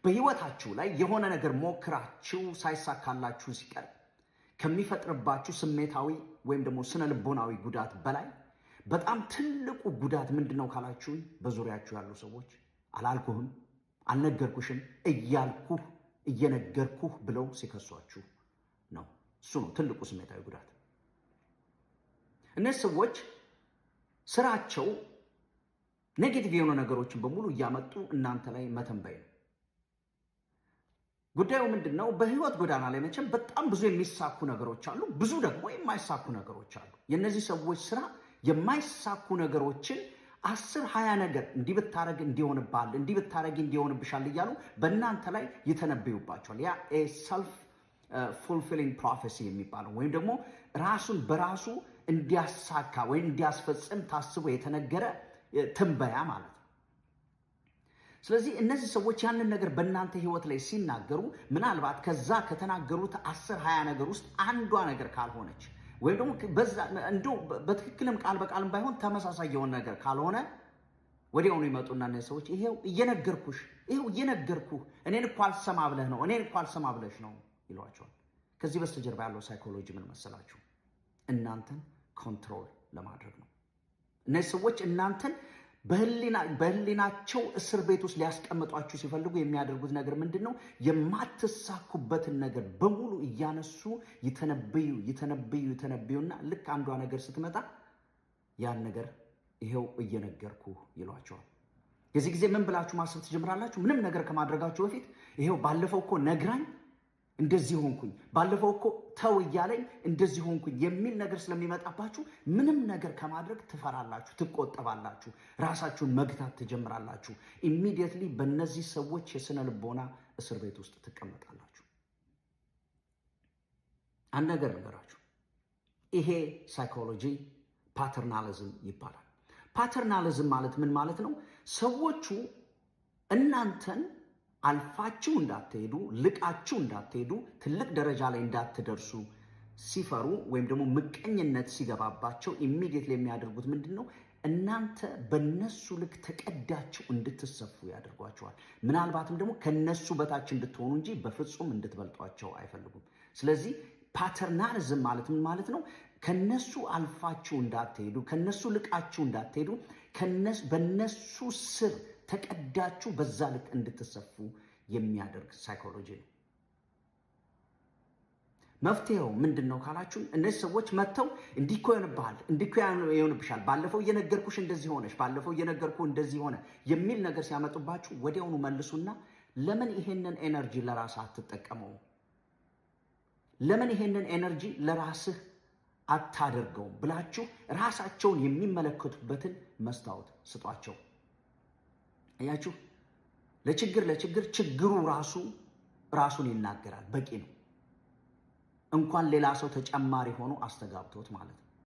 በህይወታችሁ ላይ የሆነ ነገር ሞክራችሁ ሳይሳካላችሁ ሲቀር ከሚፈጥርባችሁ ስሜታዊ ወይም ደግሞ ስነ ልቦናዊ ጉዳት በላይ በጣም ትልቁ ጉዳት ምንድነው ካላችሁ በዙሪያችሁ ያሉ ሰዎች አላልኩህም፣ አልነገርኩሽም እያልኩህ እየነገርኩህ ብለው ሲከሷችሁ ነው። እሱ ነው ትልቁ ስሜታዊ ጉዳት። እነዚህ ሰዎች ስራቸው ኔጌቲቭ የሆኑ ነገሮችን በሙሉ እያመጡ እናንተ ላይ መተንበይ ነው። ጉዳዩ ምንድነው? በህይወት ጎዳና ላይ መቼም በጣም ብዙ የሚሳኩ ነገሮች አሉ፣ ብዙ ደግሞ የማይሳኩ ነገሮች አሉ። የእነዚህ ሰዎች ስራ የማይሳኩ ነገሮችን 10-20 ነገር እንዲህ ብታረግ እንዲሆንብሃል፣ እንዲህ ብታረግ እንዲሆንብሻል እያሉ በእናንተ ላይ ይተነብዩባቸዋል። ያ ሰልፍ ፉልፊሊንግ ፕሮፌሲ የሚባለው ወይም ደግሞ ራሱን በራሱ እንዲያሳካ ወይም እንዲያስፈጽም ታስቦ የተነገረ ትንበያ ማለት ነው። ስለዚህ እነዚህ ሰዎች ያንን ነገር በእናንተ ህይወት ላይ ሲናገሩ ምናልባት ከዛ ከተናገሩት 10-20 ነገር ውስጥ አንዷ ነገር ካልሆነች ወይም ደግሞ እንደው በትክክልም ቃል በቃልም ባይሆን ተመሳሳይ የሆነ ነገር ካልሆነ ወዲያውኑ ይመጡና እነዚህ ሰዎች ይሄው እየነገርኩህ እኔን እኮ አልሰማ ብለህ ነው፣ እኔን እኮ አልሰማ ብለሽ ነው ይሏቸዋል። ከዚህ በስተጀርባ ያለው ሳይኮሎጂ ምን መሰላችሁ? እናንተን ኮንትሮል ለማድረግ ነው። እነዚህ ሰዎች እናንተን በህሊናቸው እስር ቤት ውስጥ ሊያስቀምጧችሁ ሲፈልጉ የሚያደርጉት ነገር ምንድን ነው? የማትሳኩበትን ነገር በሙሉ እያነሱ ይተነብዩና ልክ አንዷ ነገር ስትመጣ ያን ነገር ይሄው እየነገርኩ ይሏቸዋል። የዚህ ጊዜ ምን ብላችሁ ማሰብ ትጀምራላችሁ? ምንም ነገር ከማድረጋችሁ በፊት ይሄው ባለፈው እኮ ነግራኝ እንደዚህ ሆንኩኝ፣ ባለፈው እኮ ተው እያለኝ እንደዚህ ሆንኩኝ የሚል ነገር ስለሚመጣባችሁ ምንም ነገር ከማድረግ ትፈራላችሁ፣ ትቆጠባላችሁ፣ ራሳችሁን መግታት ትጀምራላችሁ። ኢሚዲየትሊ በእነዚህ ሰዎች የስነ ልቦና እስር ቤት ውስጥ ትቀመጣላችሁ። አንድ ነገር ነገራችሁ። ይሄ ሳይኮሎጂ ፓተርናሊዝም ይባላል። ፓተርናሊዝም ማለት ምን ማለት ነው? ሰዎቹ እናንተን አልፋችሁ እንዳትሄዱ፣ ልቃችሁ እንዳትሄዱ፣ ትልቅ ደረጃ ላይ እንዳትደርሱ ሲፈሩ ወይም ደግሞ ምቀኝነት ሲገባባቸው ኢሚዲየትሊ የሚያደርጉት ምንድን ነው? እናንተ በነሱ ልክ ተቀዳችሁ እንድትሰፉ ያደርጓቸዋል። ምናልባትም ደግሞ ከነሱ በታች እንድትሆኑ እንጂ በፍጹም እንድትበልጧቸው አይፈልጉም። ስለዚህ ፓተርናሊዝም ማለት ምን ማለት ነው? ከነሱ አልፋችሁ እንዳትሄዱ፣ ከነሱ ልቃችሁ እንዳትሄዱ፣ በነሱ ስር ተቀዳችሁ በዛ ልክ እንድትሰፉ የሚያደርግ ሳይኮሎጂ ነው። መፍትሄው ምንድን ነው ካላችሁ፣ እነዚህ ሰዎች መጥተው እንዲህ እኮ ይሆንብሃል፣ እንዲህ እኮ ይሆንብሻል፣ ባለፈው እየነገርኩሽ እንደዚህ ሆነሽ፣ ባለፈው እየነገርኩ እንደዚህ ሆነ የሚል ነገር ሲያመጡባችሁ ወዲያውኑ መልሱና ለምን ይሄንን ኤነርጂ ለራስህ አትጠቀመው? ለምን ይሄንን ኤነርጂ ለራስህ አታደርገውም ብላችሁ ራሳቸውን የሚመለከቱበትን መስታወት ስጧቸው። አያችሁ፣ ለችግር ችግሩ ራሱን ይናገራል። በቂ ነው። እንኳን ሌላ ሰው ተጨማሪ ሆኖ አስተጋብቶት ማለት ነው።